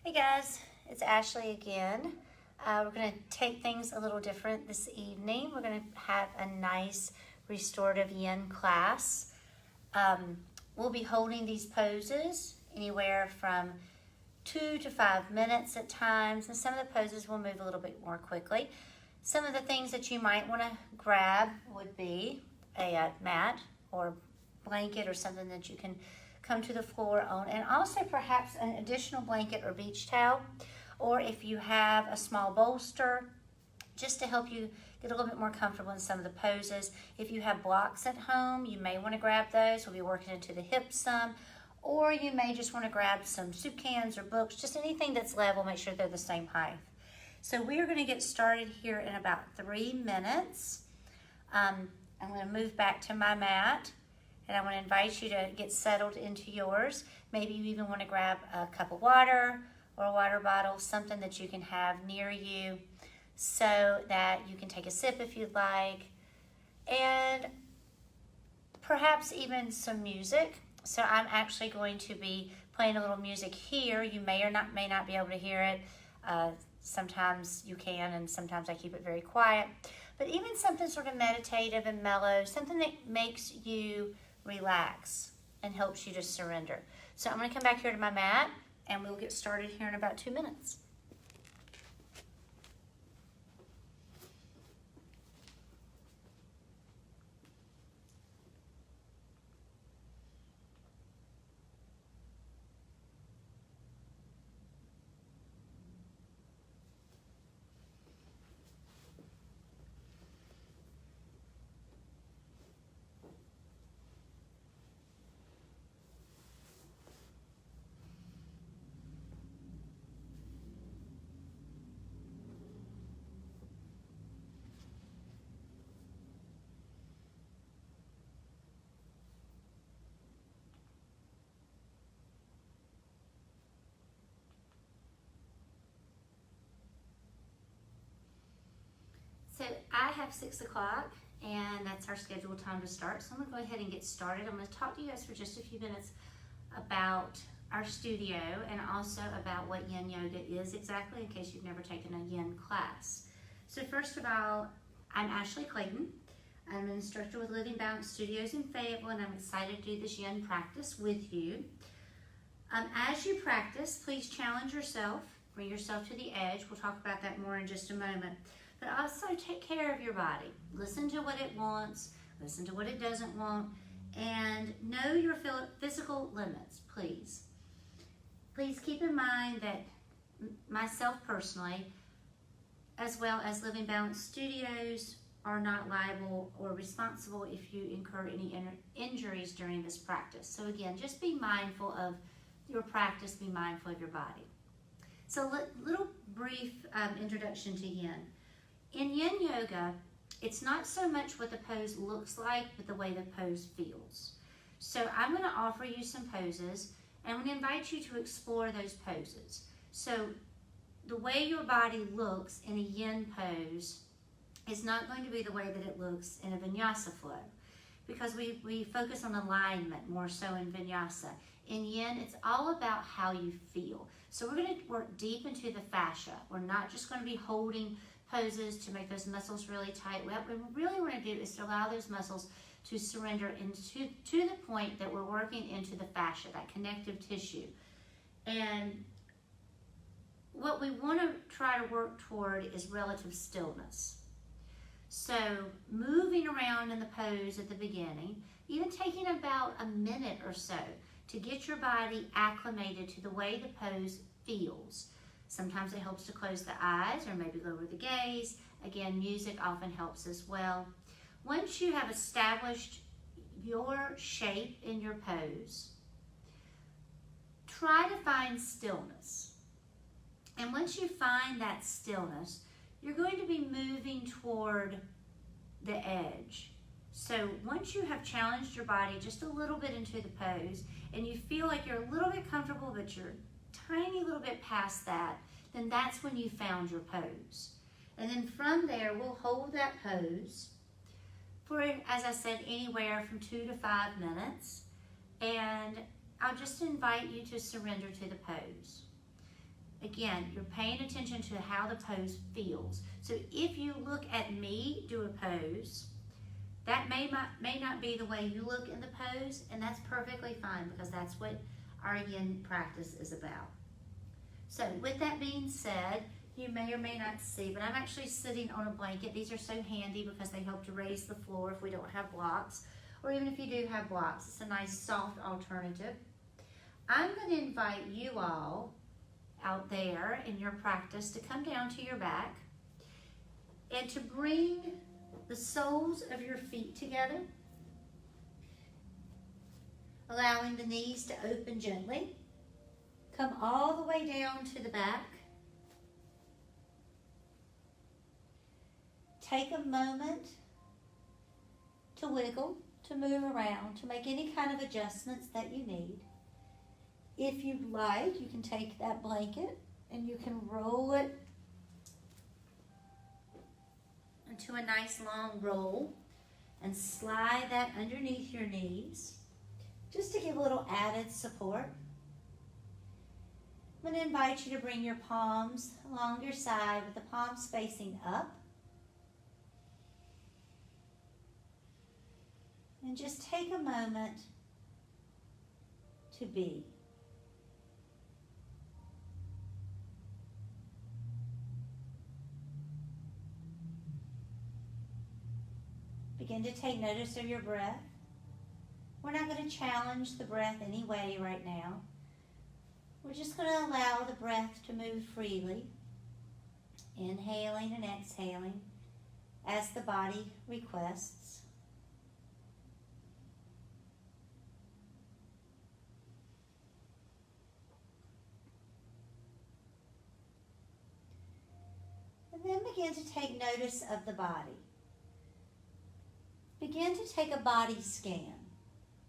Hey guys, it's Ashley again. We're going to take things a little different this evening. We're going to have a nice restorative yin class. We'll be holding these poses anywhere from 2 to 5 minutes at times, and some of the poses will move a little bit more quickly. Some of the things that you might want to grab would be a mat or blanket or something that you can come to the floor on, and also perhaps an additional blanket or beach towel, or if you have a small bolster, just to help you get a little bit more comfortable in some of the poses. If you have blocks at home, you may want to grab those. We'll be working into the hips some, or you may just want to grab some soup cans or books, just anything that's level. Make sure they're the same height. So we are going to get started here in about 3 minutes. I'm going to move back to my mat, and I want to invite you to get settled into yours. Maybe you even want to grab a cup of water or a water bottle, something that you can have near you so that you can take a sip if you'd like, and perhaps even some music. So I'm actually going to be playing a little music here. You may not be able to hear it. Sometimes you can, and sometimes I keep it very quiet. But even something sort of meditative and mellow, something that makes you relax and helps you to surrender. So I'm going to come back here to my mat, and we'll get started here in about 2 minutes. So I have 6 o'clock, and that's our scheduled time to start. So I'm going to go ahead and get started. I'm going to talk to you guys for just a few minutes about our studio and also about what Yin Yoga is exactly, in case you've never taken a Yin class. So first of all, I'm Ashley Clayton. I'm an instructor with Living Balance Studios in Fayetteville, and I'm excited to do this Yin practice with you. As you practice, please challenge yourself, bring yourself to the edge. We'll talk about that more in just a moment. But also take care of your body. Listen to what it wants, listen to what it doesn't want, and know your physical limits, please. Please keep in mind that myself personally, as well as Living Balance Studios, are not liable or responsible if you incur any injuries during this practice. So again, just be mindful of your practice, be mindful of your body. So little brief introduction to Yin. In Yin Yoga, it's not so much what the pose looks like, but the way the pose feels. So I'm going to offer you some poses, and I'm going to invite you to explore those poses. So the way your body looks in a Yin pose is not going to be the way that it looks in a Vinyasa flow, because we focus on alignment more so in Vinyasa. In Yin, it's all about how you feel. So we're going to work deep into the fascia. We're not just going to be holding poses to make those muscles really tight. What we really want to do is to allow those muscles to surrender to the point that we're working into the fascia, that connective tissue. And what we want to try to work toward is relative stillness. So moving around in the pose at the beginning, even taking about a minute or so to get your body acclimated to the way the pose feels. Sometimes it helps to close the eyes or maybe lower the gaze. Again, music often helps as well. Once you have established your shape in your pose, try to find stillness. And once you find that stillness, you're going to be moving toward the edge. So once you have challenged your body just a little bit into the pose, and you feel like you're a little bit comfortable, but you're tiny little bit past that, then that's when you found your pose. And then from there, we'll hold that pose for, as I said, anywhere from 2 to 5 minutes. And I'll just invite you to surrender to the pose. Again, you're paying attention to how the pose feels. So if you look at me do a pose, that may not be the way you look in the pose, and that's perfectly fine because that's what our yin practice is about. So with that being said, you may or may not see, but I'm actually sitting on a blanket. These are so handy because they help to raise the floor if we don't have blocks, or even if you do have blocks, it's a nice soft alternative. I'm going to invite you all out there in your practice to come down to your back and to bring the soles of your feet together, allowing the knees to open gently. Come all the way down to the back. Take a moment to wiggle, to move around, to make any kind of adjustments that you need. If you'd like, you can take that blanket and you can roll it into a nice long roll and slide that underneath your knees just to give a little added support. I'm going to invite you to bring your palms along your side with the palms facing up. And just take a moment to be. Begin to take notice of your breath. We're not going to challenge the breath anyway right now. We're just going to allow the breath to move freely, inhaling and exhaling as the body requests. And then begin to take notice of the body. Begin to take a body scan,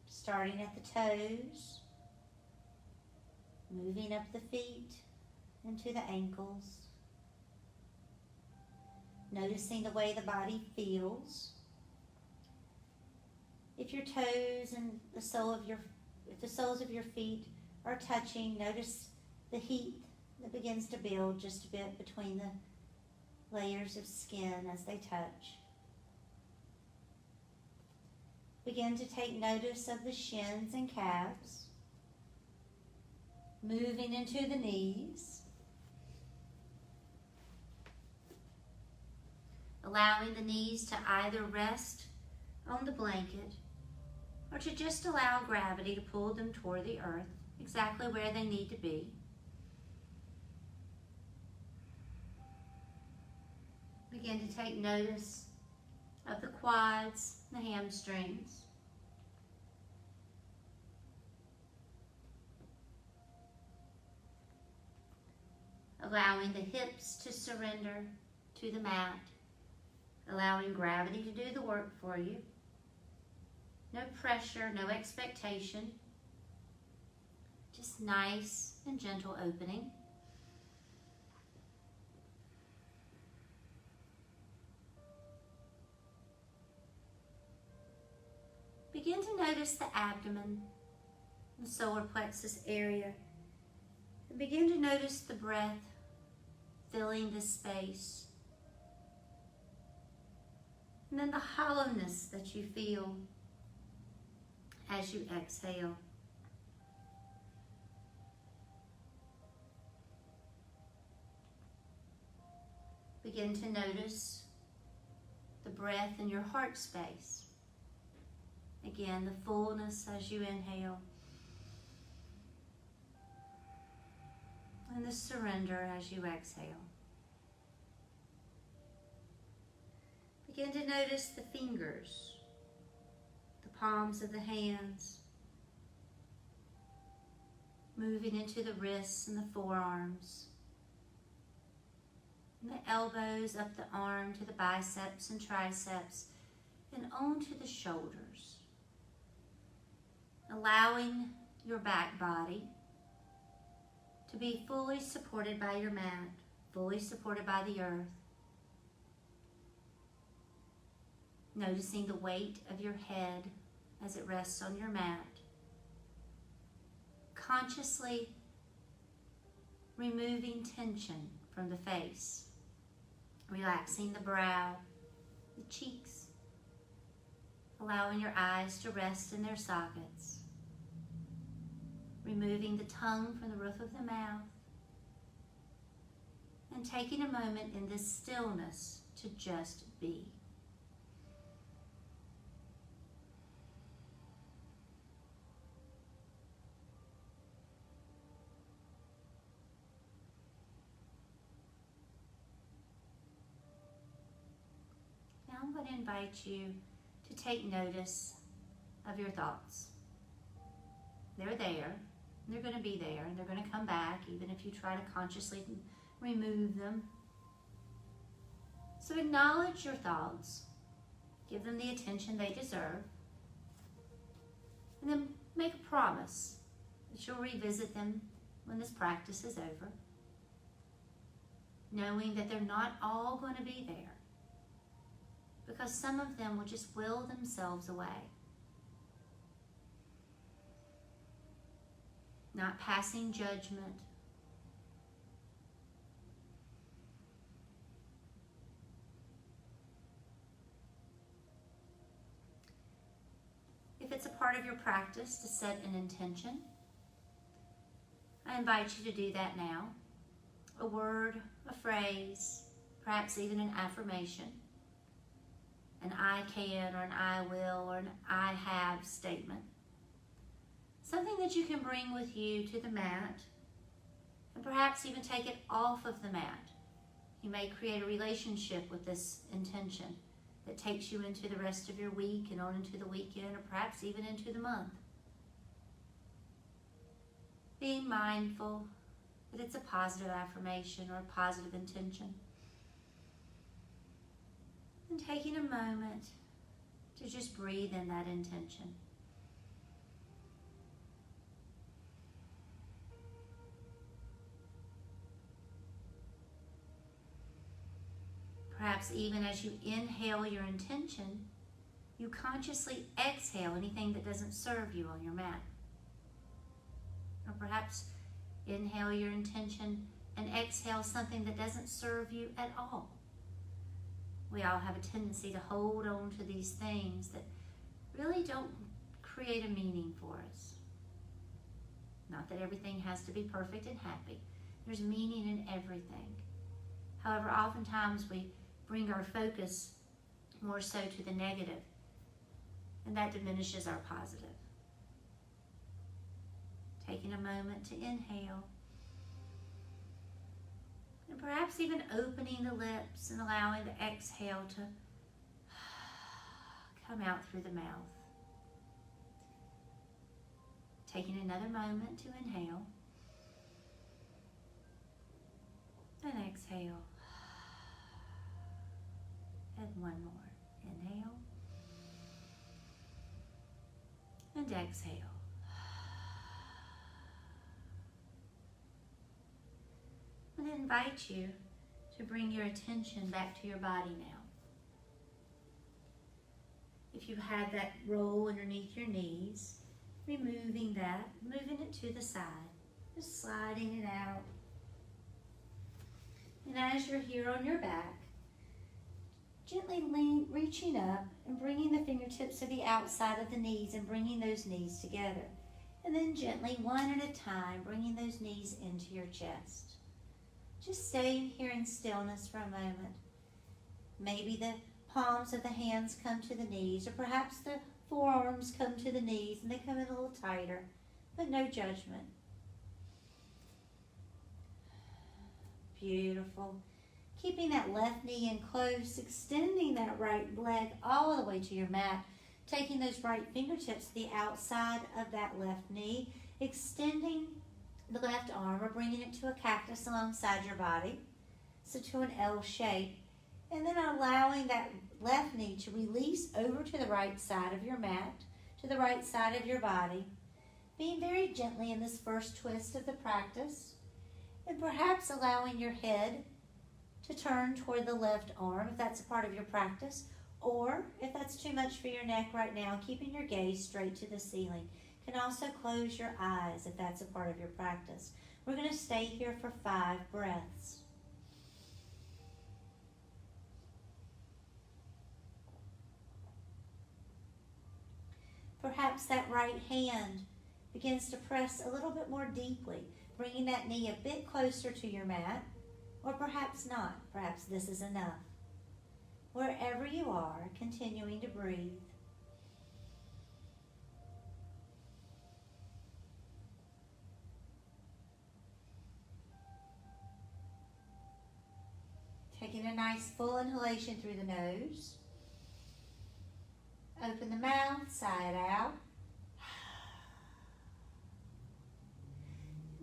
starting at the toes, moving up the feet into the ankles, noticing the way the body feels. If your toes and the soles of your feet are touching, notice the heat that begins to build just a bit between the layers of skin as they touch. Begin to take notice of the shins and calves, moving into the knees, allowing the knees to either rest on the blanket or to just allow gravity to pull them toward the earth, exactly where they need to be. Begin to take notice of the quads, the hamstrings. Allowing the hips to surrender to the mat. Allowing gravity to do the work for you. No pressure, no expectation. Just nice and gentle opening. Begin to notice the abdomen, the solar plexus area, and begin to notice the breath filling the space. And then the hollowness that you feel as you exhale. Begin to notice the breath in your heart space. Again, the fullness as you inhale. And the surrender as you exhale. Begin to notice the fingers, the palms of the hands, moving into the wrists and the forearms, and the elbows up the arm to the biceps and triceps, and onto the shoulders. Allowing your back body to be fully supported by your mat, fully supported by the earth. Noticing the weight of your head as it rests on your mat. Consciously removing tension from the face, relaxing the brow, the cheeks, allowing your eyes to rest in their sockets, removing the tongue from the roof of the mouth, and taking a moment in this stillness to just be. Now I'm going to invite you to take notice of your thoughts. They're there, and they're going to be there, and they're going to come back even if you try to consciously remove them. So acknowledge your thoughts, give them the attention they deserve, and then make a promise that you'll revisit them when this practice is over, knowing that they're not all going to be there, because some of them will just will themselves away. Not passing judgment, if it's a part of your practice to set an intention, I invite you to do that now. A word, a phrase, perhaps even an affirmation, an I can or an I will or an I have statement. Something that you can bring with you to the mat and perhaps even take it off of the mat. You may create a relationship with this intention that takes you into the rest of your week and on into the weekend or perhaps even into the month. Being mindful that it's a positive affirmation or a positive intention. And taking a moment to just breathe in that intention. Perhaps even as you inhale your intention, you consciously exhale anything that doesn't serve you on your mat. Or perhaps inhale your intention and exhale something that doesn't serve you at all. We all have a tendency to hold on to these things that really don't create a meaning for us. Not that everything has to be perfect and happy. There's meaning in everything. However, oftentimes we bring our focus more so to the negative, and that diminishes our positive. Taking a moment to inhale, and perhaps even opening the lips and allowing the exhale to come out through the mouth. Taking another moment to inhale and exhale. And one more. Inhale and exhale. I'm going to invite you to bring your attention back to your body now. If you had that roll underneath your knees, removing that, moving it to the side, just sliding it out. And as you're here on your back, gently reaching up and bringing the fingertips to the outside of the knees and bringing those knees together. And then gently, one at a time, bringing those knees into your chest. Just staying here in stillness for a moment. Maybe the palms of the hands come to the knees, or perhaps the forearms come to the knees and they come in a little tighter, but no judgment. Beautiful. Keeping that left knee in close, extending that right leg all the way to your mat, taking those right fingertips to the outside of that left knee, extending the left arm or bringing it to a cactus alongside your body, so to an L shape, and then allowing that left knee to release over to the right side of your mat, to the right side of your body, being very gently in this first twist of the practice, and perhaps allowing your head to turn toward the left arm if that's a part of your practice, or if that's too much for your neck right now, keeping your gaze straight to the ceiling. You can also close your eyes if that's a part of your practice. We're going to stay here for 5 breaths. Perhaps that right hand begins to press a little bit more deeply, bringing that knee a bit closer to your mat, or perhaps not. Perhaps this is enough. Wherever you are, continuing to breathe. Taking a nice full inhalation through the nose. Open the mouth, sigh it out.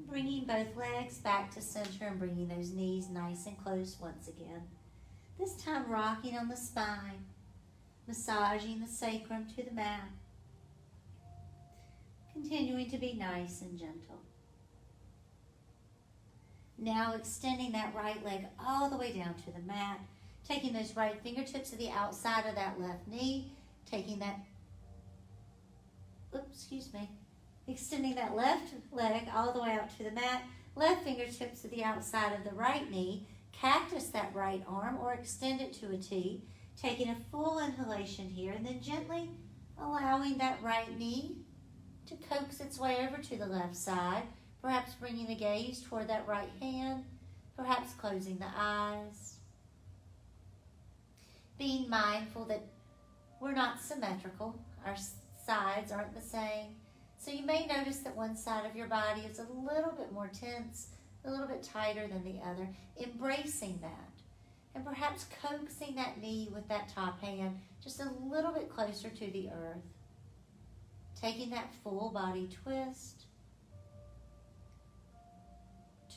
Bringing both legs back to center and bringing those knees nice and close once again. This time rocking on the spine, massaging the sacrum to the mat. Continuing to be nice and gentle. Now extending that right leg all the way down to the mat, taking those right fingertips to the outside of that left knee, taking that, extending that left leg all the way out to the mat, left fingertips to the outside of the right knee, cactus that right arm or extend it to a T, taking a full inhalation here and then gently allowing that right knee to coax its way over to the left side, perhaps bringing the gaze toward that right hand, perhaps closing the eyes. Being mindful that we're not symmetrical, our sides aren't the same. So you may notice that one side of your body is a little bit more tense, a little bit tighter than the other. Embracing that. And perhaps coaxing that knee with that top hand just a little bit closer to the earth. Taking that full body twist.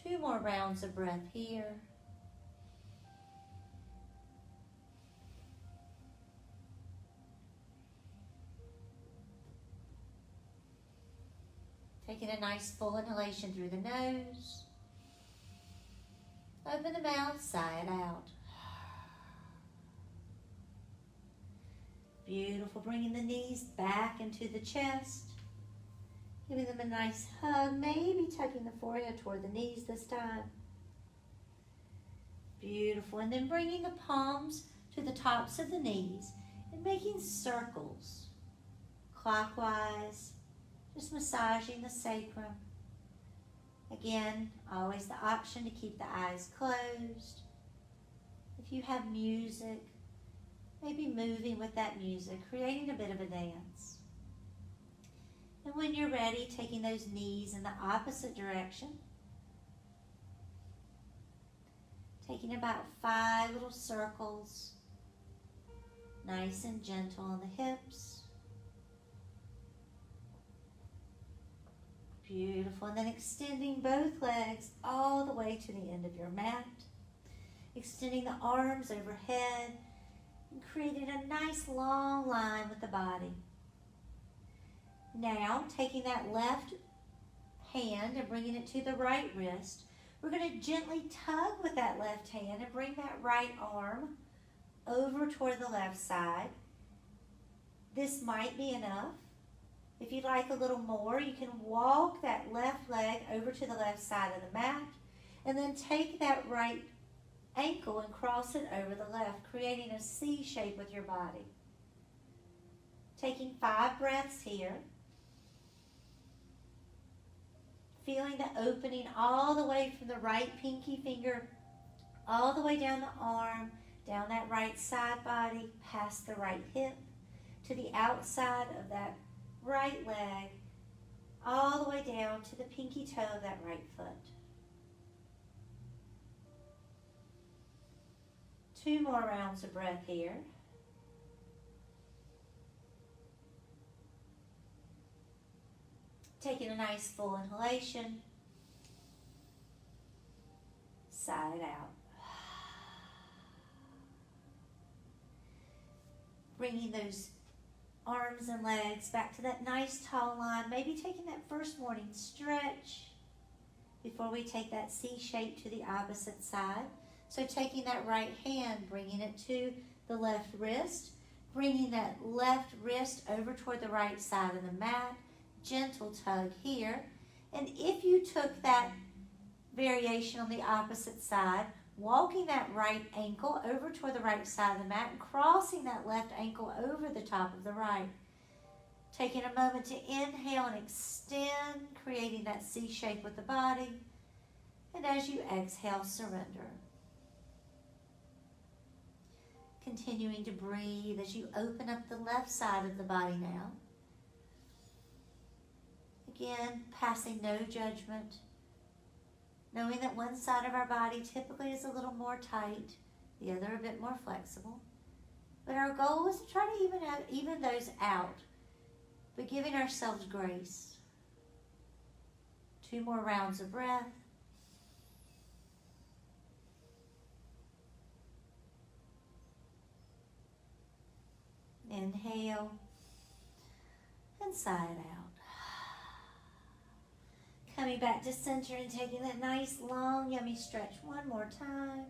2 more rounds of breath here. Taking a nice full inhalation through the nose. Open the mouth, sigh it out. Beautiful. Bringing the knees back into the chest. Giving them a nice hug, maybe tucking the forehead toward the knees this time. Beautiful. And then bringing the palms to the tops of the knees and making circles clockwise, just massaging the sacrum. Again, always the option to keep the eyes closed. If you have music, maybe moving with that music, creating a bit of a dance. And when you're ready, taking those knees in the opposite direction. Taking about 5 little circles, nice and gentle on the hips. Beautiful. And then extending both legs all the way to the end of your mat. Extending the arms overhead and creating a nice long line with the body. Now, taking that left hand and bringing it to the right wrist, we're going to gently tug with that left hand and bring that right arm over toward the left side. This might be enough. If you'd like a little more, you can walk that left leg over to the left side of the mat and then take that right ankle and cross it over the left, creating a C shape with your body. Taking 5 breaths here. Feeling the opening all the way from the right pinky finger, all the way down the arm, down that right side body, past the right hip, to the outside of that right leg, all the way down to the pinky toe of that right foot. 2 more rounds of breath here. Taking a nice full inhalation. Sigh it out. Bringing those arms and legs back to that nice tall line. Maybe taking that first morning stretch before we take that C shape to the opposite side. So taking that right hand, bringing it to the left wrist, bringing that left wrist over toward the right side of the mat. Gentle tug here. And if you took that variation on the opposite side, walking that right ankle over toward the right side of the mat and crossing that left ankle over the top of the right. Taking a moment to inhale and extend, creating that C shape with the body. And as you exhale, surrender. Continuing to breathe as you open up the left side of the body now. Again, passing no judgment. Knowing that one side of our body typically is a little more tight, the other a bit more flexible. But our goal is to try to even those out, but giving ourselves grace. 2 more rounds of breath. Inhale and sigh it out. Coming back to center and taking that nice long yummy stretch one more time.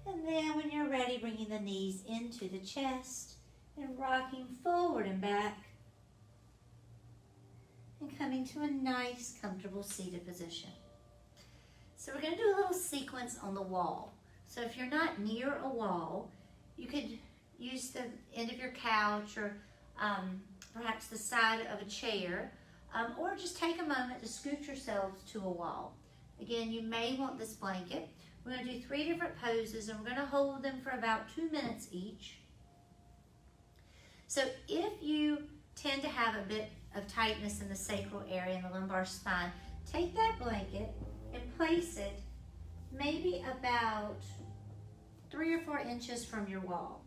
And then when you're ready, bringing the knees into the chest and rocking forward and back. And coming to a nice comfortable seated position. So we're going to do a little sequence on the wall. So if you're not near a wall, you could use the end of your couch or perhaps the side of a chair. Or just take a moment to scoot yourselves to a wall. Again, you may want this blanket. We're going to do 3 different poses and we're going to hold them for about 2 minutes each. So if you tend to have a bit of tightness in the sacral area and the lumbar spine, take that blanket and place it maybe about 3 or 4 inches from your wall.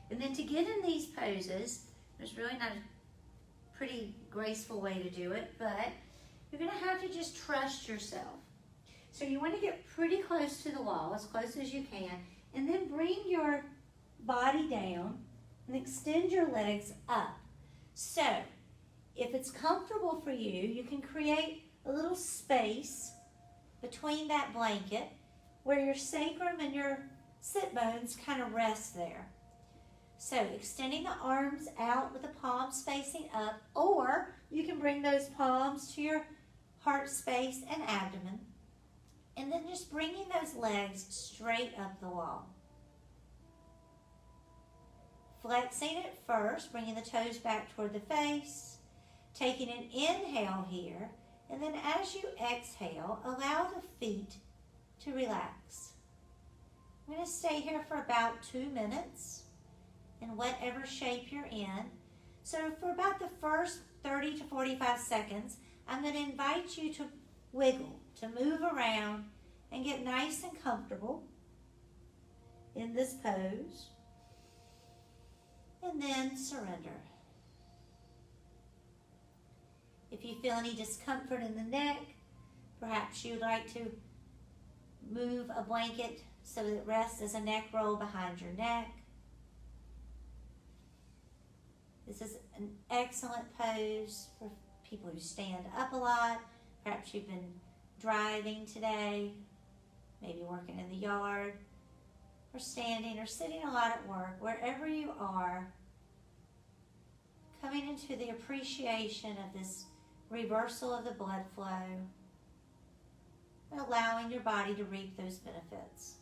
And then to get in these poses, there's really not a pretty graceful way to do it, but you're going to have to just trust yourself. So you want to get pretty close to the wall, as close as you can, and then bring your body down and extend your legs up. So if it's comfortable for you, you can create a little space between that blanket where your sacrum and your sit bones kind of rest there. So extending the arms out with the palms facing up, or you can bring those palms to your heart space and abdomen. And then just bringing those legs straight up the wall. Flexing it first, bringing the toes back toward the face. Taking an inhale here. And then as you exhale, allow the feet to relax. I'm going to stay here for about 2 minutes. In whatever shape you're in. So for about the first 30 to 45 seconds, I'm going to invite you to wiggle, to move around and get nice and comfortable in this pose. And then surrender. If you feel any discomfort in the neck, perhaps you'd like to move a blanket so that it rests as a neck roll behind your neck. This is an excellent pose for people who stand up a lot. Perhaps you've been driving today, maybe working in the yard, or standing or sitting a lot at work. Wherever you are, coming into the appreciation of this reversal of the blood flow and allowing your body to reap those benefits.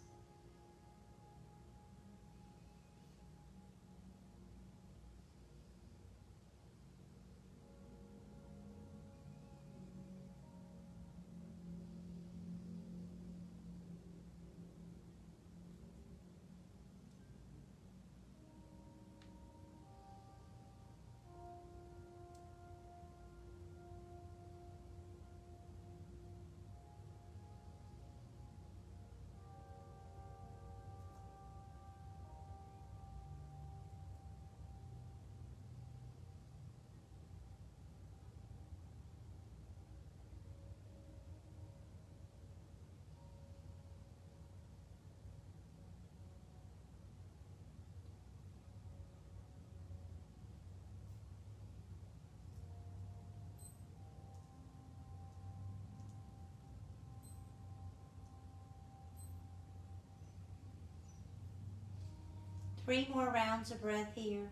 Three more rounds of breath here.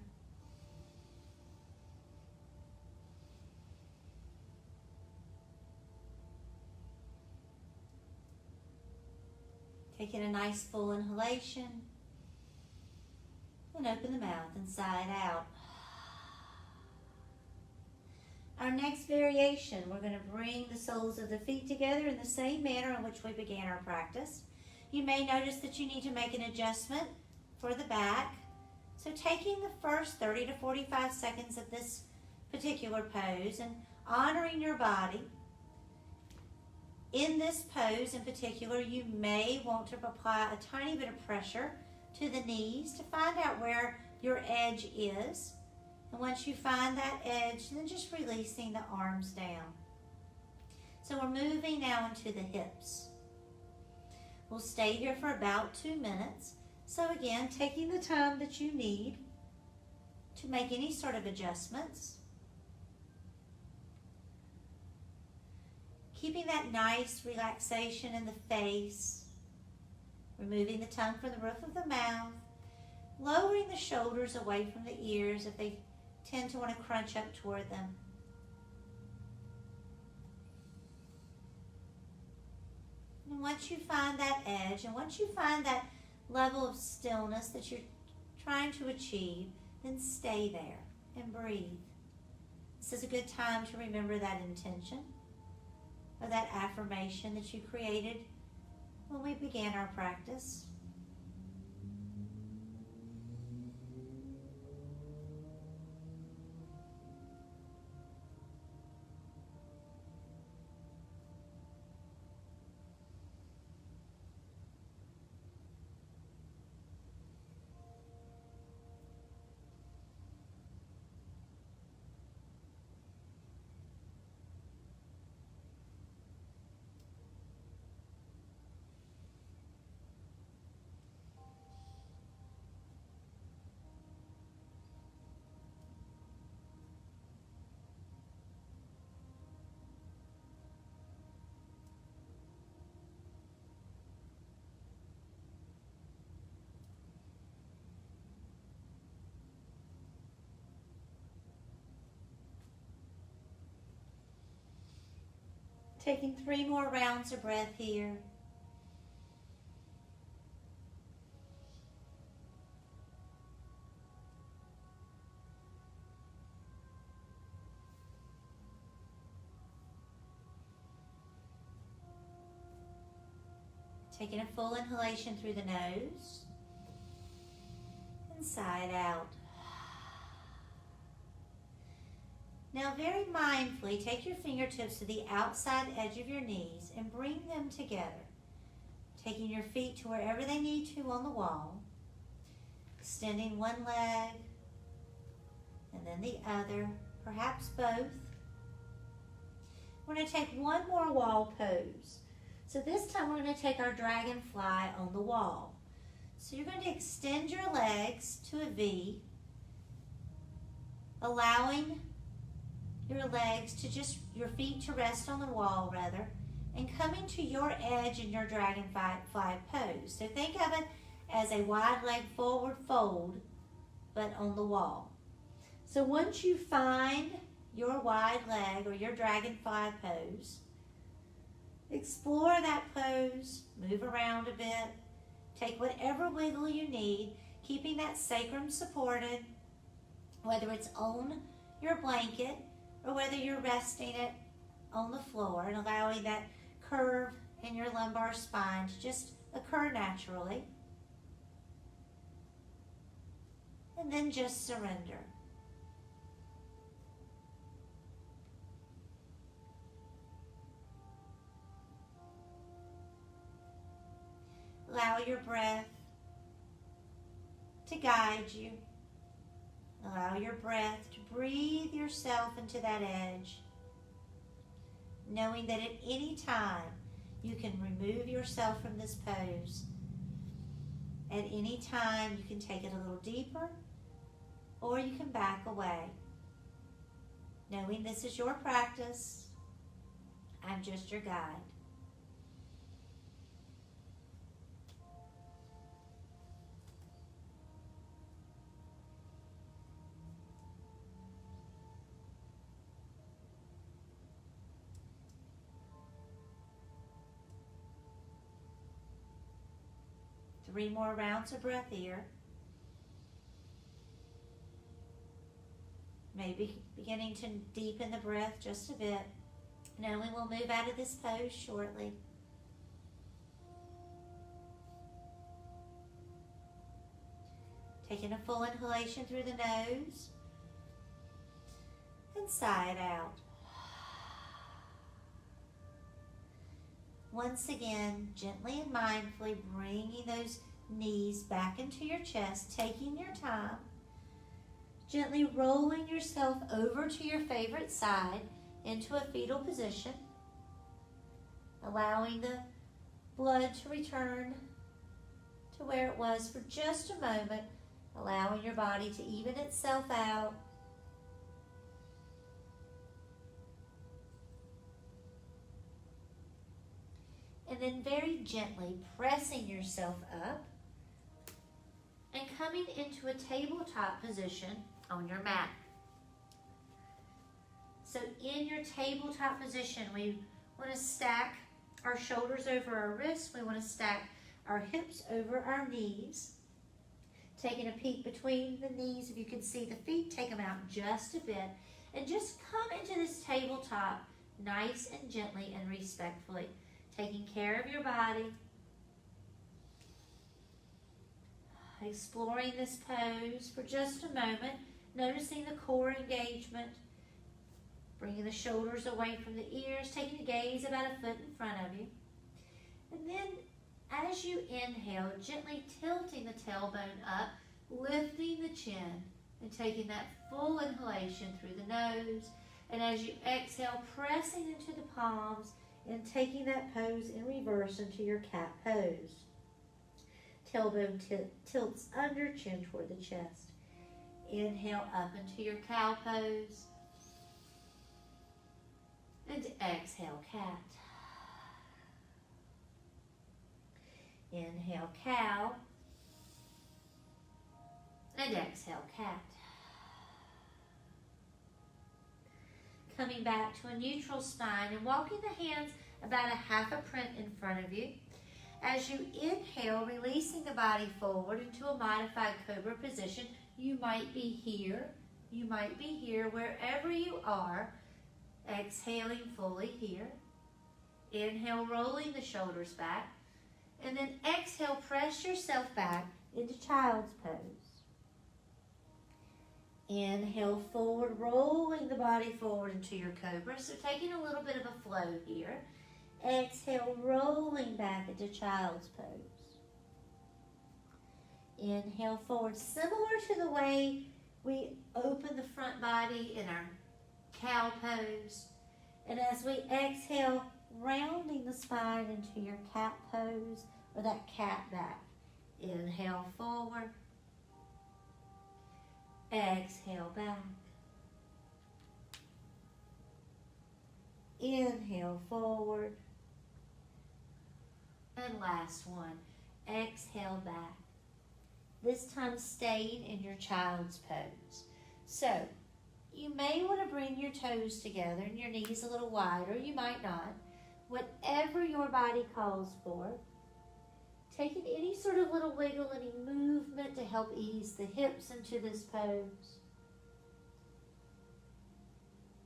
Taking a nice full inhalation. And open the mouth inside out. Our next variation, we're going to bring the soles of the feet together in the same manner in which we began our practice. You may notice that you need to make an adjustment for the back. So taking the first 30 to 45 seconds of this particular pose and honoring your body. In this pose in particular, you may want to apply a tiny bit of pressure to the knees to find out where your edge is. And once you find that edge, then just releasing the arms down. So we're moving now into the hips. We'll stay here for about 2 minutes. So again, taking the time that you need to make any sort of adjustments. Keeping that nice relaxation in the face. Removing the tongue from the roof of the mouth. Lowering the shoulders away from the ears if they tend to want to crunch up toward them. And once you find that edge, and once you find that level of stillness that you're trying to achieve, then stay there and breathe. This is a good time to remember that intention or that affirmation that you created when we began our practice. Taking 3 more rounds of breath here. Taking a full inhalation through the nose. Inside out. Now very mindfully, take your fingertips to the outside edge of your knees and bring them together. Taking your feet to wherever they need to on the wall. Extending one leg and then the other, perhaps both. We're going to take one more wall pose. So this time we're going to take our dragonfly on the wall. So you're going to extend your legs to a V, allowing your legs to your feet to rest on the wall rather, and coming to your edge in your dragonfly pose. So think of it as a wide leg forward fold, but on the wall. So once you find your wide leg or your dragonfly pose, explore that pose, move around a bit, take whatever wiggle you need, keeping that sacrum supported, whether it's on your blanket or whether you're resting it on the floor and allowing that curve in your lumbar spine to just occur naturally. And then just surrender. Allow your breath to guide you. Allow your breath to breathe yourself into that edge, knowing that at any time you can remove yourself from this pose. At any time you can take it a little deeper or you can back away. Knowing this is your practice, I'm just your guide. 3 more rounds of breath here. Maybe beginning to deepen the breath just a bit. Now we will move out of this pose shortly. Taking a full inhalation through the nose and sigh it out. Once again, gently and mindfully bringing those knees back into your chest, taking your time. Gently rolling yourself over to your favorite side into a fetal position, allowing the blood to return to where it was for just a moment, allowing your body to even itself out. And then very gently pressing yourself up and coming into a tabletop position on your mat. So in your tabletop position, we want to stack our shoulders over our wrists. We want to stack our hips over our knees. Taking a peek between the knees, if you can see the feet, take them out just a bit. And just come into this tabletop nice and gently and respectfully. Taking care of your body. Exploring this pose for just a moment. Noticing the core engagement. Bringing the shoulders away from the ears. Taking a gaze about a foot in front of you. And then as you inhale, gently tilting the tailbone up, lifting the chin, and taking that full inhalation through the nose. And as you exhale, pressing into the palms and taking that pose in reverse into your cat pose. Tailbone tilts under, chin toward the chest. Inhale up into your cow pose. And exhale, cat. Inhale, cow. And exhale, cat. Coming back to a neutral spine and walking the hands about a half a print in front of you. As you inhale, releasing the body forward into a modified cobra position. You might be here. You might be here, wherever you are. Exhaling fully here. Inhale, rolling the shoulders back. And then exhale, press yourself back into child's pose. Inhale forward, rolling the body forward into your cobra. So taking a little bit of a flow here. Exhale, rolling back into child's pose. Inhale forward, similar to the way we open the front body in our cow pose. And as we exhale, rounding the spine into your cat pose or that cat back. Inhale forward. Exhale back. Inhale forward. And last one. Exhale back. This time staying in your child's pose. So, you may want to bring your toes together and your knees a little wider. You might not. Whatever your body calls for. Taking any sort of little wiggle, any movement to help ease the hips into this pose.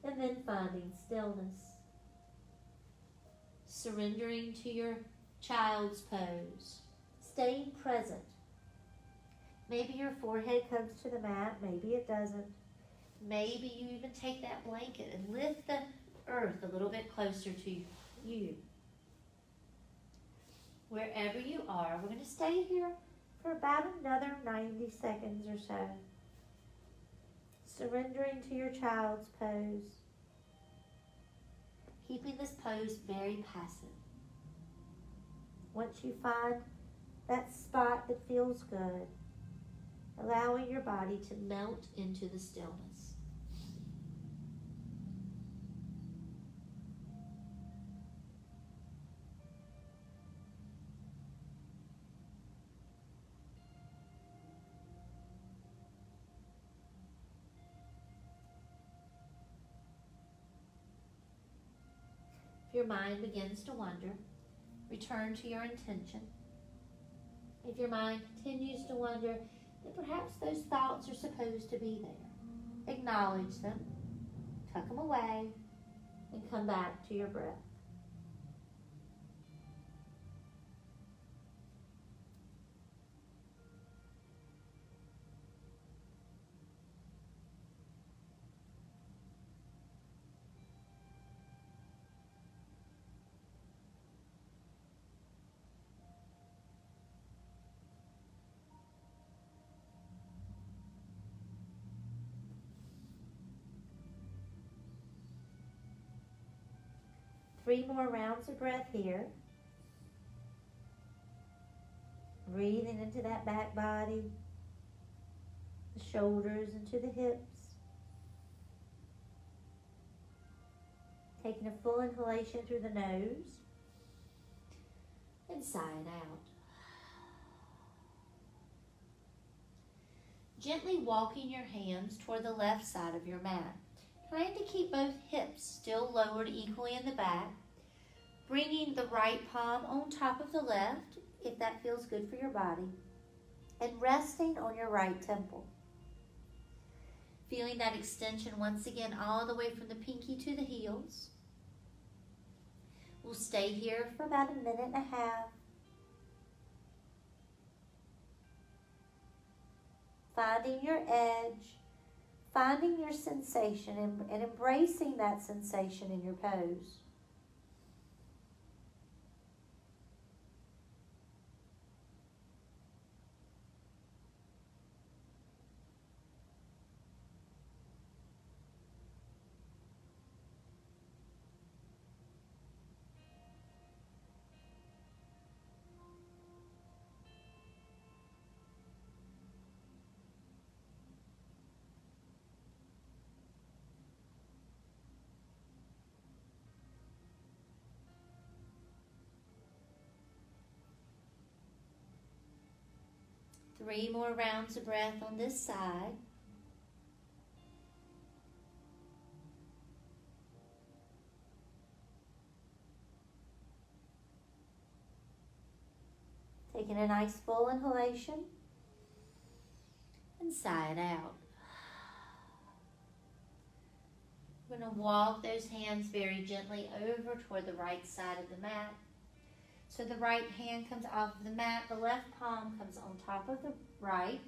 And then finding stillness. Surrendering to your child's pose. Staying present. Maybe your forehead comes to the mat, maybe it doesn't. Maybe you even take that blanket and lift the earth a little bit closer to you. Wherever you are, we're going to stay here for about another 90 seconds or so. Surrendering to your child's pose. Keeping this pose very passive. Once you find that spot that feels good, allowing your body to melt into the stillness. If your mind begins to wander, return to your intention. If your mind continues to wander, then perhaps those thoughts are supposed to be there. Acknowledge them, tuck them away, and come back to your breath. Three more rounds of breath here. Breathing into that back body, the shoulders into the hips. Taking a full inhalation through the nose and sighing out. Gently walking your hands toward the left side of your mat. Trying to keep both hips still lowered equally in the back. Bringing the right palm on top of the left, if that feels good for your body. And resting on your right temple. Feeling that extension once again all the way from the pinky to the heels. We'll stay here for about a minute and a half. Finding your edge, finding your sensation and embracing that sensation in your pose. Three more rounds of breath on this side. Taking a nice full inhalation and sigh it out. We're going to walk those hands very gently over toward the right side of the mat. So the right hand comes off of the mat, the left palm comes on top of the right.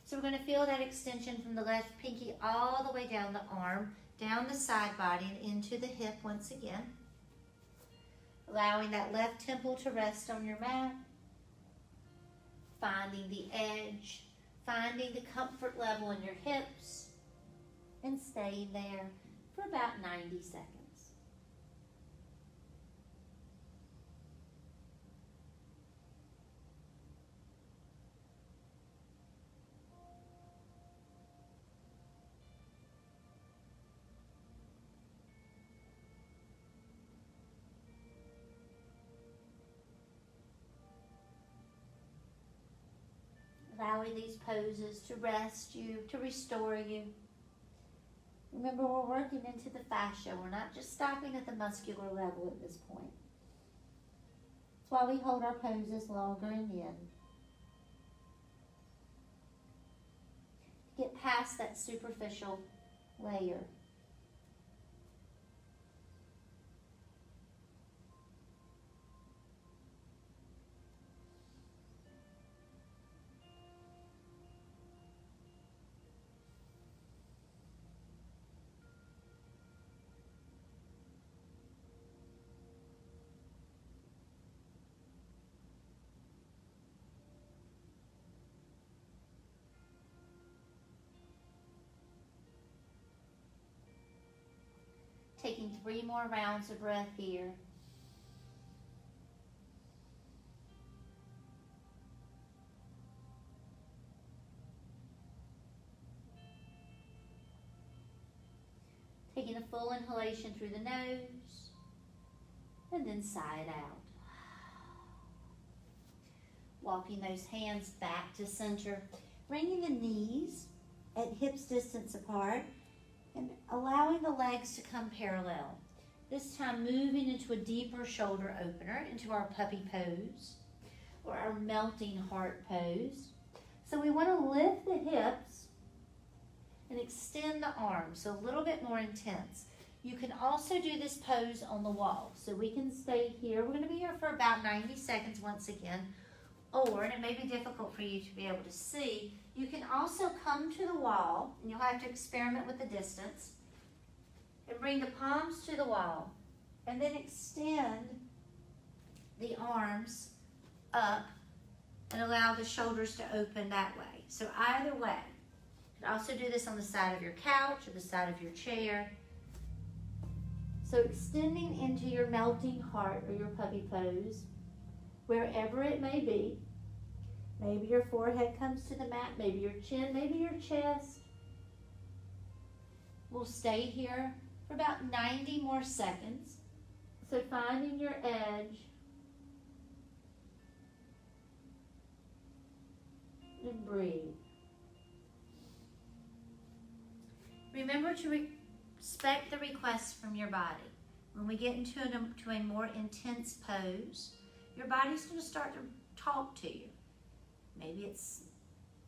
So we're going to feel that extension from the left pinky all the way down the arm, down the side body and into the hip once again. Allowing that left temple to rest on your mat. Finding the edge, finding the comfort level in your hips, and staying there for about 90 seconds. Allowing these poses to rest you, to restore you. Remember, we're working into the fascia. We're not just stopping at the muscular level at this point. That's why we hold our poses longer and in. Get past that superficial layer. Taking 3 more rounds of breath here. Taking a full inhalation through the nose, and then sigh it out. Walking those hands back to center, bringing the knees at hips distance apart, and allowing the legs to come parallel. This time moving into a deeper shoulder opener, into our puppy pose. or our melting heart pose. So we want to lift the hips and extend the arms, so a little bit more intense. You can also do this pose on the wall. So we can stay here. We're going to be here for about 90 seconds once again. Or, and it may be difficult for you to be able to see, you can also come to the wall, and you'll have to experiment with the distance, and bring the palms to the wall, and then extend the arms up and allow the shoulders to open that way. So either way. You can also do this on the side of your couch or the side of your chair. So extending into your melting heart or your puppy pose, wherever it may be. Maybe your forehead comes to the mat, maybe your chin, maybe your chest. We'll stay here for about 90 more seconds. So finding your edge and breathe. Remember to respect the requests from your body. When we get into a more intense pose, your body's going to start to talk to you. Maybe it's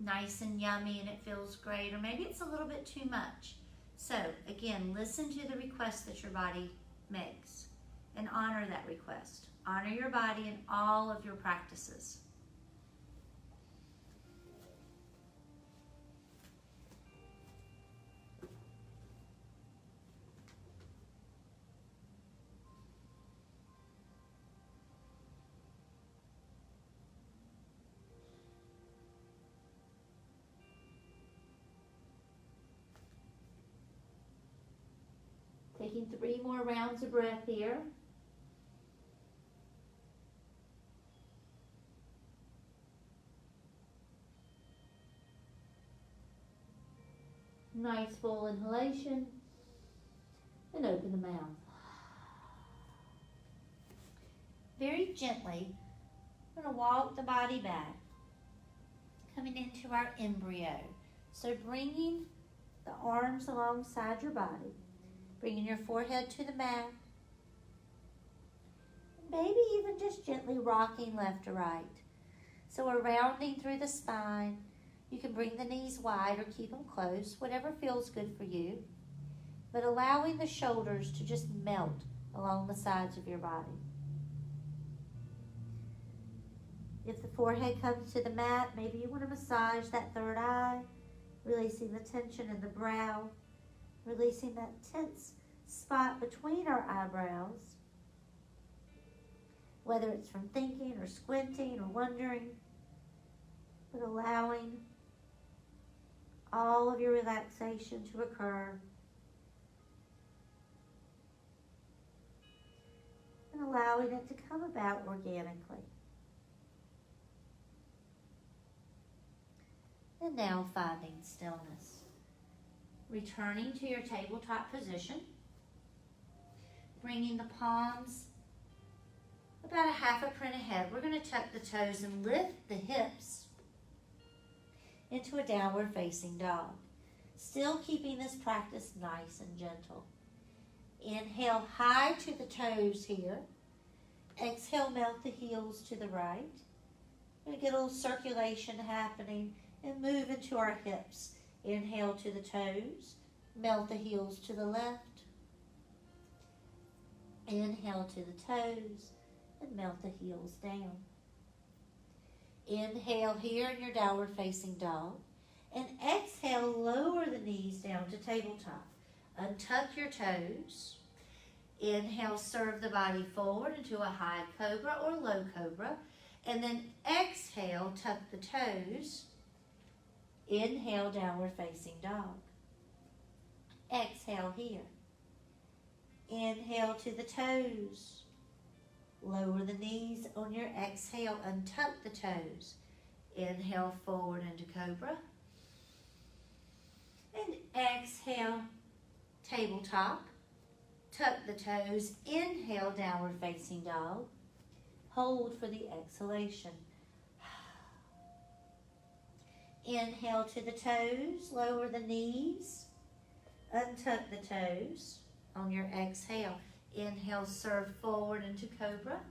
nice and yummy and it feels great, or maybe it's a little bit too much. So again, listen to the request that your body makes and honor that request. Honor your body in all of your practices. Taking 3 more rounds of breath here. Nice full inhalation. And open the mouth. Very gently, we're going to walk the body back. Coming into our embryo. So bringing the arms alongside your body. Bringing your forehead to the mat. Maybe even just gently rocking left to right. So we're rounding through the spine. You can bring the knees wide or keep them close, whatever feels good for you. But allowing the shoulders to just melt along the sides of your body. If the forehead comes to the mat, maybe you want to massage that third eye, releasing the tension in the brow. Releasing that tense spot between our eyebrows, whether it's from thinking or squinting or wondering, but allowing all of your relaxation to occur and allowing it to come about organically. And now finding stillness. Returning to your tabletop position, bringing the palms about a half a print ahead. We're going to tuck the toes and lift the hips into a downward facing dog. Still keeping this practice nice and gentle. Inhale high to the toes here. Exhale, melt the heels to the right. We're going to get a little circulation happening and move into our hips. Inhale to the toes, melt the heels to the left. Inhale to the toes and melt the heels down. Inhale here in your downward facing dog. And exhale, lower the knees down to tabletop. Untuck your toes. Inhale, serve the body forward into a high cobra or low cobra. And then exhale, tuck the toes. Inhale, downward facing dog. Exhale here. Inhale to the toes. Lower the knees on your exhale. Untuck the toes. Inhale forward into cobra. And exhale, tabletop. Tuck the toes. Inhale, downward facing dog. Hold for the exhalation. Inhale to the toes, lower the knees, untuck the toes on your exhale. Inhale, serve forward into cobra.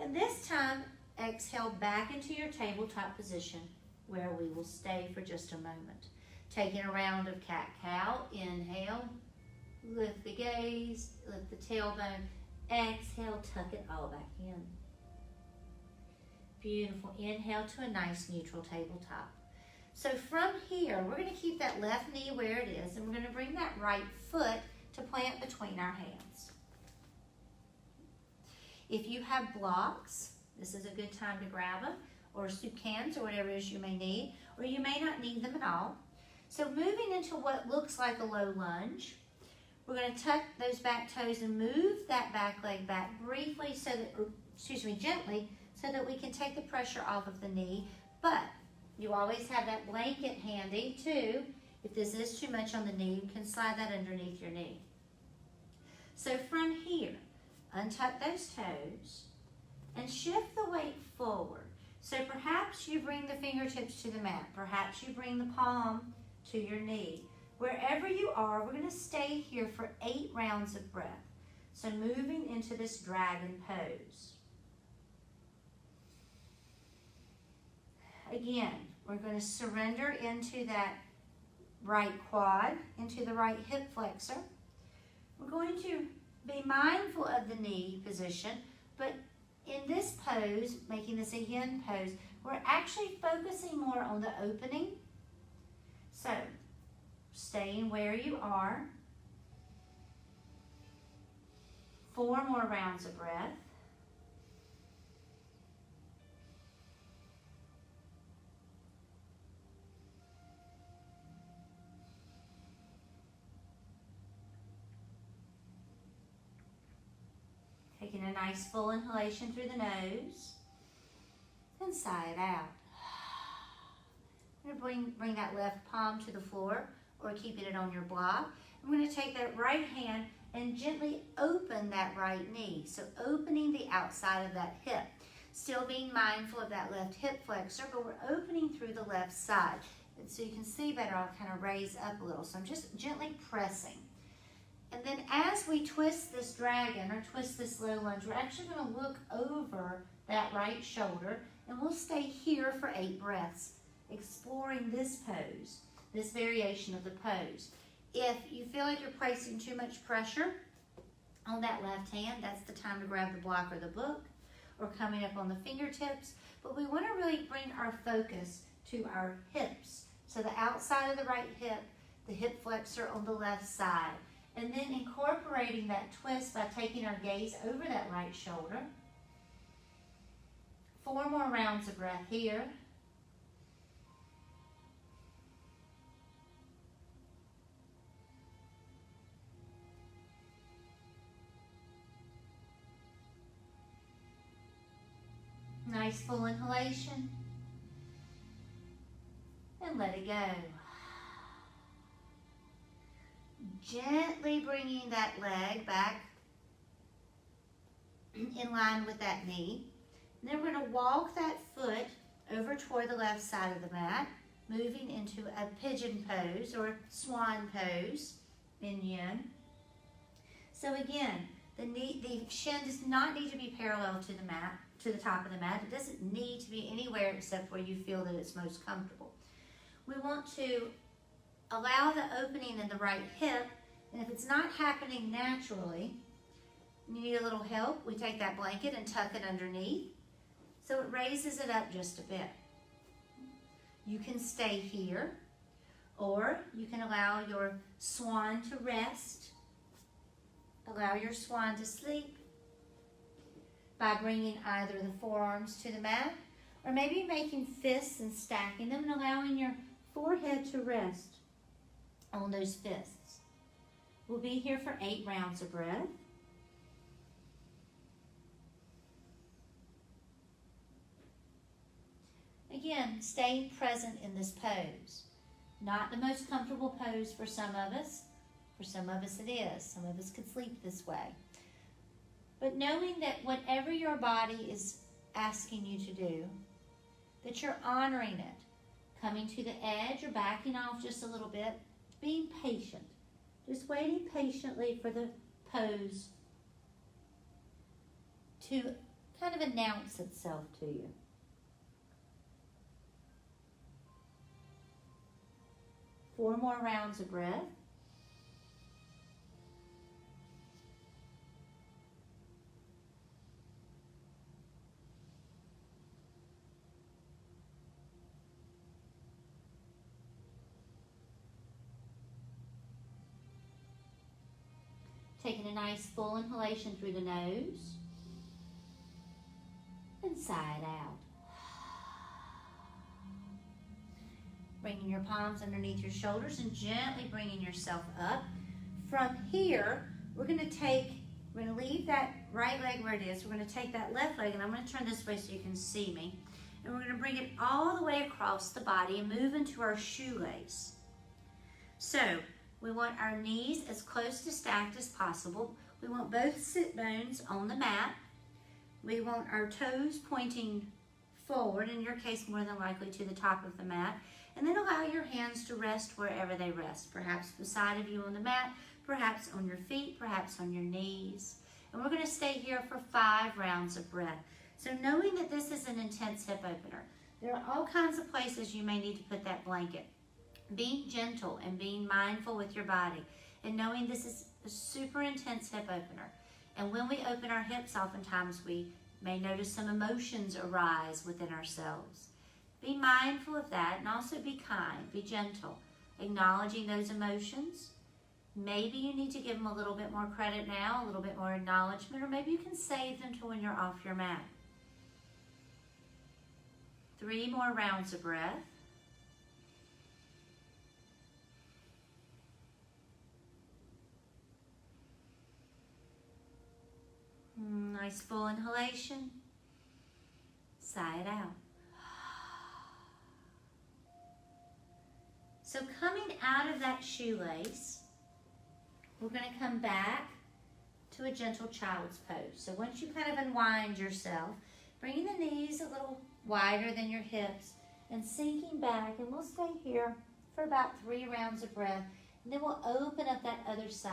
And this time, exhale back into your tabletop position where we will stay for just a moment. Taking a round of cat-cow. Inhale, lift the gaze, lift the tailbone. Exhale, tuck it all back in. Beautiful. Inhale to a nice neutral tabletop. So from here, we're going to keep that left knee where it is, and we're going to bring that right foot to plant between our hands. If you have blocks, this is a good time to grab them, or soup cans, or whatever it is you may need, or you may not need them at all. So moving into what looks like a low lunge, we're going to tuck those back toes and move that back leg back briefly, gently, so that we can take the pressure off of the knee. But you always have that blanket handy too. If this is too much on the knee, you can slide that underneath your knee. So from here, untuck those toes and shift the weight forward. So perhaps you bring the fingertips to the mat. Perhaps you bring the palm to your knee. Wherever you are, we're going to stay here for 8 rounds of breath. So moving into this dragon pose. Again, we're going to surrender into that right quad, into the right hip flexor. We're going to be mindful of the knee position, but in this pose, making this a yin pose, we're actually focusing more on the opening. So, staying where you are. 4 more rounds of breath. Taking a nice full inhalation through the nose and sigh it out. I'm going to bring that left palm to the floor or keeping it on your block. I'm going to take that right hand and gently open that right knee. So opening the outside of that hip. Still being mindful of that left hip flexor, but we're opening through the left side. And so you can see better, I'll kind of raise up a little. So I'm just gently pressing. And then as we twist this dragon or twist this low lunge, we're actually going to look over that right shoulder and we'll stay here for 8 breaths, exploring this pose, this variation of the pose. If you feel like you're placing too much pressure on that left hand, that's the time to grab the block or the book, or coming up on the fingertips. But we want to really bring our focus to our hips. So the outside of the right hip, the hip flexor on the left side. And then incorporating that twist by taking our gaze over that right shoulder. 4 more rounds of breath here. Nice full inhalation. And let it go. Gently bringing that leg back in line with that knee. And then we're going to walk that foot over toward the left side of the mat, moving into a pigeon pose or swan pose in yin. So again, the shin does not need to be parallel to the mat, to the top of the mat. It doesn't need to be anywhere except where you feel that it's most comfortable. We want to allow the opening in the right hip, and if it's not happening naturally, you need a little help, we take that blanket and tuck it underneath so it raises it up just a bit. You can stay here, or you can allow your swan to rest, allow your swan to sleep by bringing either the forearms to the mat, or maybe making fists and stacking them and allowing your forehead to rest on those fists. We'll be here for 8 rounds of breath. Again, staying present in this pose. Not the most comfortable pose for some of us. For some of us it is. Some of us could sleep this way. But knowing that whatever your body is asking you to do, that you're honoring it. Coming to the edge or backing off just a little bit. Being patient. Just waiting patiently for the pose to kind of announce itself to you. Four more rounds of breath. Taking a nice full inhalation through the nose and sigh it out. Bringing your palms underneath your shoulders and gently bringing yourself up. From here, we're going to leave that right leg where it is. We're going to take that left leg, and I'm going to turn this way so you can see me. And we're going to bring it all the way across the body and move into our shoelace. So, we want our knees as close to stacked as possible. We want both sit bones on the mat. We want our toes pointing forward, in your case more than likely to the top of the mat. And then allow your hands to rest wherever they rest. Perhaps beside of you on the mat, perhaps on your feet, perhaps on your knees. And we're going to stay here for 5 rounds of breath. So knowing that this is an intense hip opener, there are all kinds of places you may need to put that blanket. Being gentle and being mindful with your body and knowing this is a super intense hip opener. And when we open our hips, oftentimes we may notice some emotions arise within ourselves. Be mindful of that and also be kind, be gentle, acknowledging those emotions. Maybe you need to give them a little bit more credit now, a little bit more acknowledgement, or maybe you can save them to when you're off your mat. 3 more rounds of breath. Nice full inhalation. Sigh it out. So coming out of that shoelace, we're going to come back to a gentle child's pose. So once you kind of unwind yourself, bringing the knees a little wider than your hips and sinking back, and we'll stay here for about 3 rounds of breath, and then we'll open up that other side.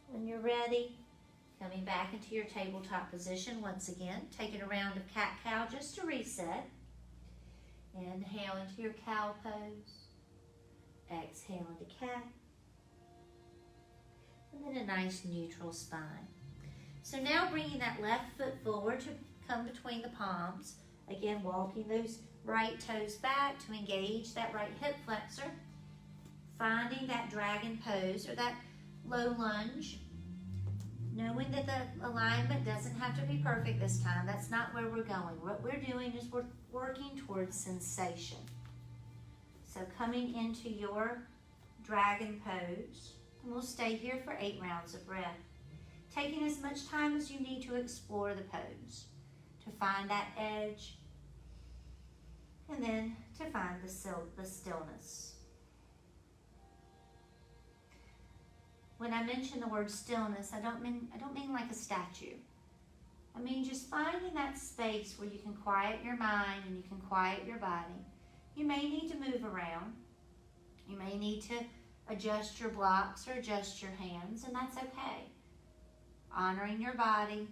When you're ready, coming back into your tabletop position once again, taking a round of cat-cow just to reset. Inhale into your cow pose. Exhale into cat. And then a nice neutral spine. So now bringing that left foot forward to come between the palms. Again, walking those right toes back to engage that right hip flexor. Finding that dragon pose or that low lunge. Knowing that the alignment doesn't have to be perfect this time. That's not where we're going. What we're doing is we're working towards sensation. So coming into your dragon pose, and we'll stay here for 8 rounds of breath. Taking as much time as you need to explore the pose, to find that edge, and then to find the stillness. When I mention the word stillness, I don't mean like a statue. I mean just finding that space where you can quiet your mind and you can quiet your body. You may need to move around. You may need to adjust your blocks or adjust your hands, and that's okay. Honoring your body,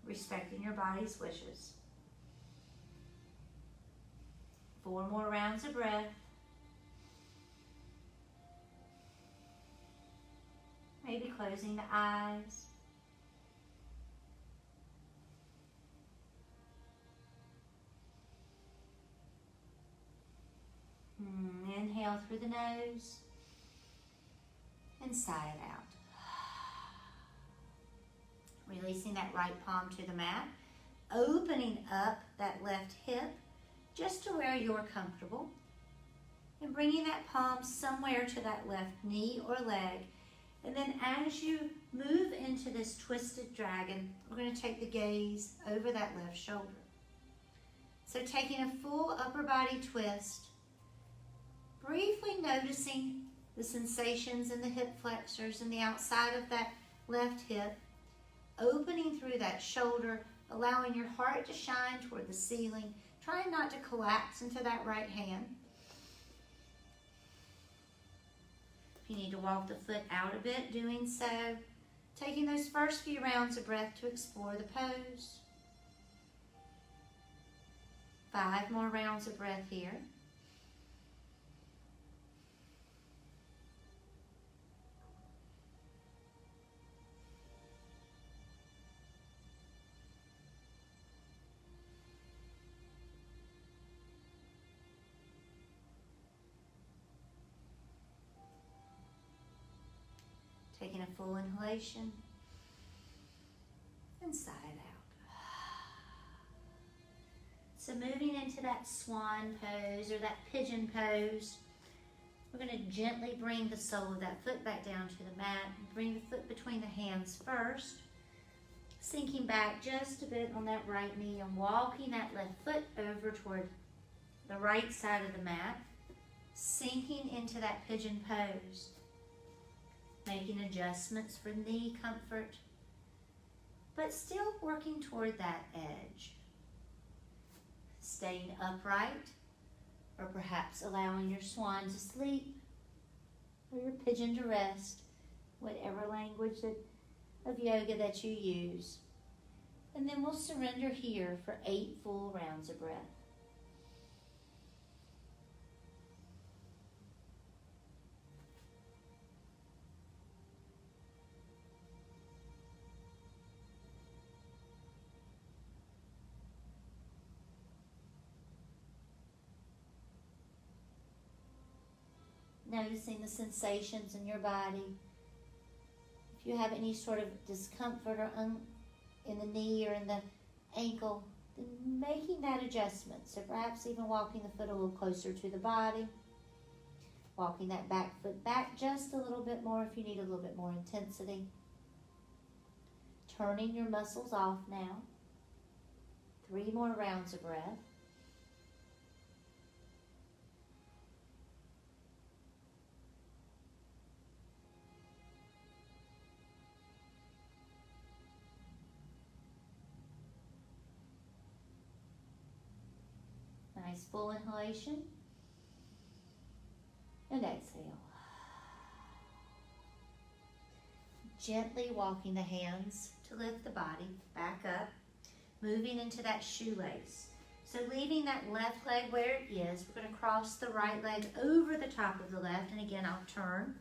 respecting your body's wishes. 4 more rounds of breath. Maybe closing the eyes. Inhale through the nose and sigh it out. Releasing that right palm to the mat. Opening up that left hip just to where you're comfortable. And bringing that palm somewhere to that left knee or leg. And then as you move into this twisted dragon, we're going to take the gaze over that left shoulder. So taking a full upper body twist, briefly noticing the sensations in the hip flexors and the outside of that left hip, opening through that shoulder, allowing your heart to shine toward the ceiling, trying not to collapse into that right hand. If you need to walk the foot out a bit, doing so. Taking those first few rounds of breath to explore the pose. 5 more rounds of breath here. Taking a full inhalation and sigh it out. So moving into that swan pose or that pigeon pose, we're going to gently bring the sole of that foot back down to the mat. Bring the foot between the hands first, sinking back just a bit on that right knee and walking that left foot over toward the right side of the mat, sinking into that pigeon pose. Making adjustments for knee comfort, but still working toward that edge. Staying upright, or perhaps allowing your swan to sleep, or your pigeon to rest, whatever language of yoga that you use. And then we'll surrender here for 8 full rounds of breath. Noticing the sensations in your body. If you have any sort of discomfort or in the knee or in the ankle, then making that adjustment. So perhaps even walking the foot a little closer to the body. Walking that back foot back just a little bit more if you need a little bit more intensity. Turning your muscles off now. 3 more rounds of breath. Nice full inhalation and exhale. Gently walking the hands to lift the body back up, moving into that shoelace. So leaving that left leg where it is, we're going to cross the right leg over the top of the left, and again I'll turn.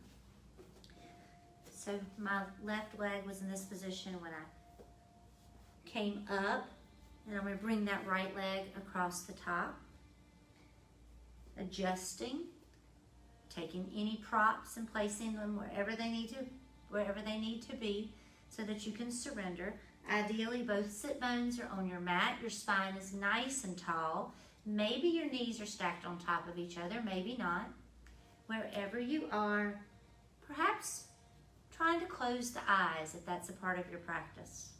So my left leg was in this position when I came up, and I'm going to bring that right leg across the top. Adjusting, taking any props and placing them wherever they need to be so that you can surrender. Ideally, both sit bones are on your mat. Your spine is nice and tall. Maybe your knees are stacked on top of each other, maybe not. Wherever you are, perhaps trying to close the eyes if that's a part of your practice.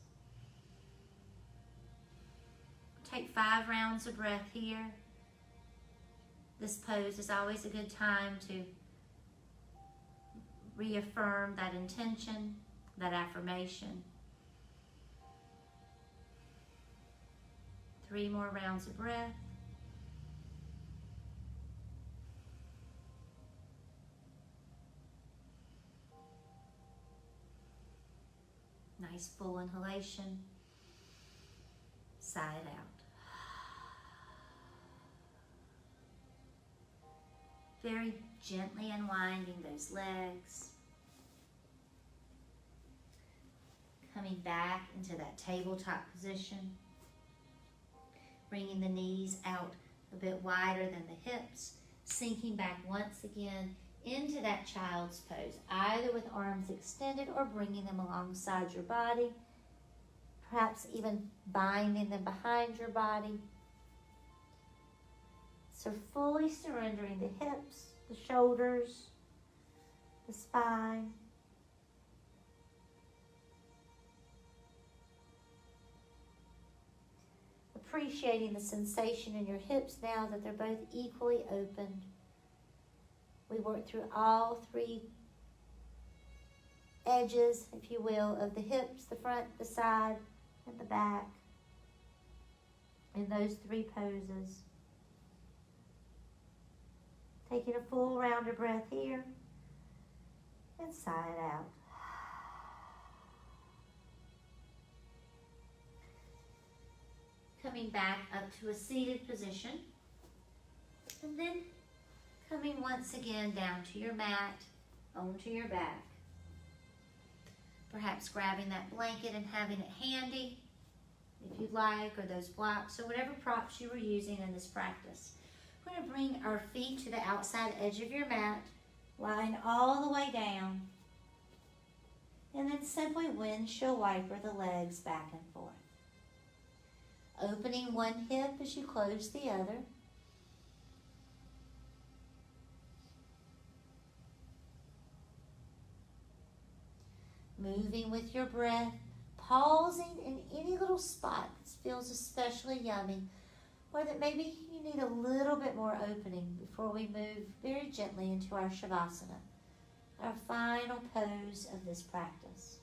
Take 5 rounds of breath here. This pose is always a good time to reaffirm that intention, that affirmation. 3 more rounds of breath. Nice full inhalation. Sigh it out. Very gently unwinding those legs. Coming back into that tabletop position. Bringing the knees out a bit wider than the hips. Sinking back once again into that child's pose, either with arms extended or bringing them alongside your body. Perhaps even binding them behind your body. So fully surrendering the hips, the shoulders, the spine. Appreciating the sensation in your hips now that they're both equally opened. We work through all 3 edges, if you will, of the hips, the front, the side, and the back. in those three poses. Taking a full round of breath here and sigh it out. Coming back up to a seated position, and then coming once again down to your mat, onto your back. Perhaps grabbing that blanket and having it handy, if you'd like, or those blocks, or whatever props you were using in this practice. We're going to bring our feet to the outside edge of your mat, lying all the way down, and then simply windshield wiper the legs back and forth. Opening one hip as you close the other. Moving with your breath, pausing in any little spot that feels especially yummy, or that maybe you need a little bit more opening before we move very gently into our Shavasana, our final pose of this practice.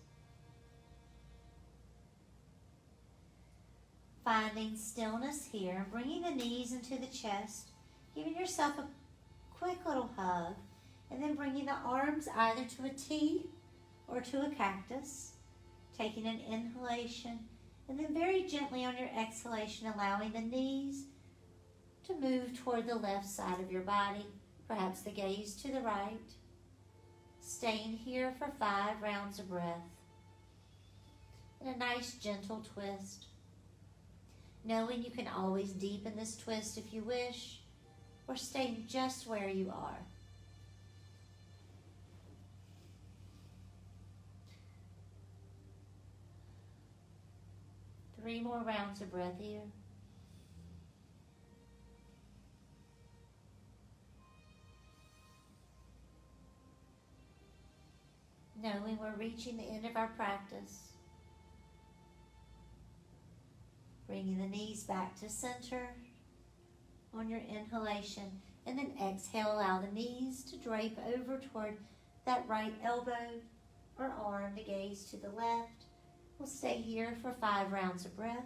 Finding stillness here, bringing the knees into the chest, giving yourself a quick little hug, and then bringing the arms either to a T or to a cactus, taking an inhalation, and then very gently on your exhalation, allowing the knees to move toward the left side of your body, perhaps the gaze to the right. Staying here for 5 rounds of breath. And a nice gentle twist. Knowing you can always deepen this twist if you wish, or stay just where you are. Three more rounds of breath here. Knowing we're reaching the end of our practice. Bringing the knees back to center on your inhalation, and then exhale, allow the knees to drape over toward that right elbow or arm to gaze to the left. We'll stay here for 5 rounds of breath.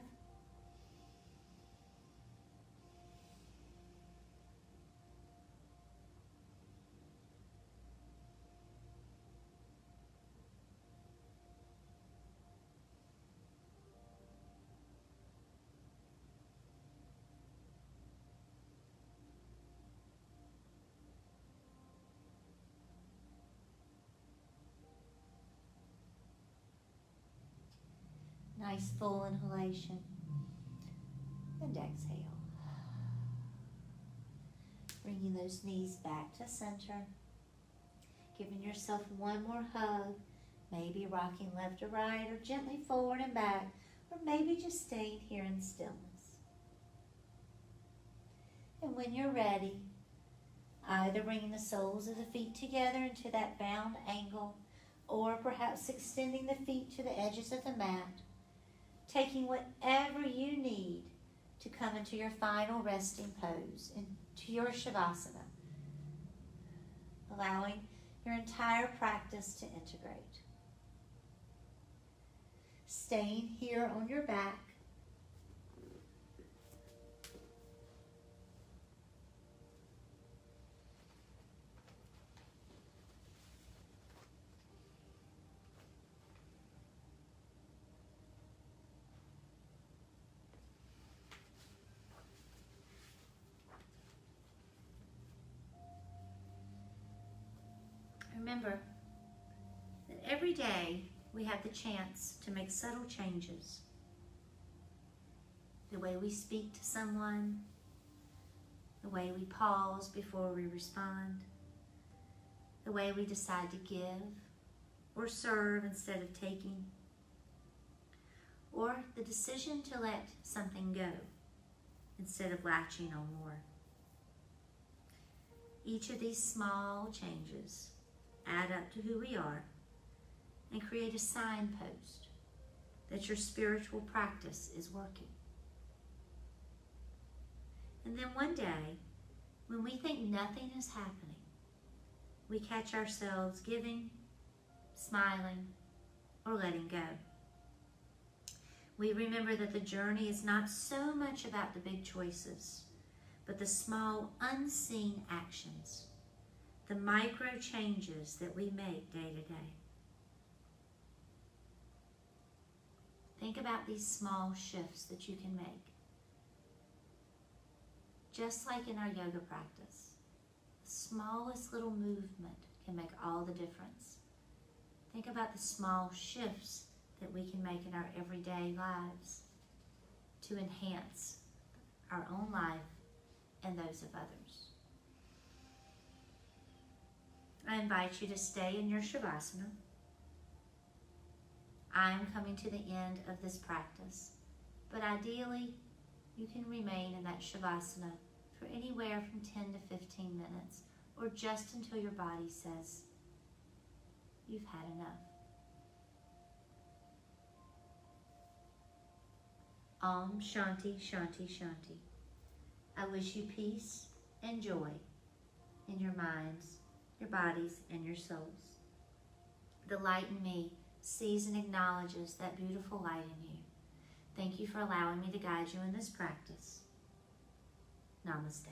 Nice full inhalation and exhale. Bringing those knees back to center. Giving yourself one more hug. Maybe rocking left to right or gently forward and back. Or maybe just staying here in stillness. And when you're ready, either bringing the soles of the feet together into that bound angle, or perhaps extending the feet to the edges of the mat, taking whatever you need to come into your final resting pose, into your Shavasana, allowing your entire practice to integrate. Staying here on your back, remember that every day we have the chance to make subtle changes. The way we speak to someone, the way we pause before we respond, the way we decide to give or serve instead of taking, or the decision to let something go instead of latching on more. Each of these small changes add up to who we are and create a signpost that your spiritual practice is working. And then one day, when we think nothing is happening, we catch ourselves giving, smiling, or letting go. We remember that the journey is not so much about the big choices, but the small, unseen actions, the micro changes that we make day to day. Think about these small shifts that you can make. Just like in our yoga practice, the smallest little movement can make all the difference. Think about the small shifts that we can make in our everyday lives to enhance our own life and those of others. I invite you to stay in your Shavasana. I am coming to the end of this practice, but ideally you can remain in that Shavasana for anywhere from 10 to 15 minutes, or just until your body says you've had enough. Om Shanti Shanti Shanti. I wish you peace and joy in your minds, your bodies, and your souls. The light in me sees and acknowledges that beautiful light in you. Thank you for allowing me to guide you in this practice. Namaste.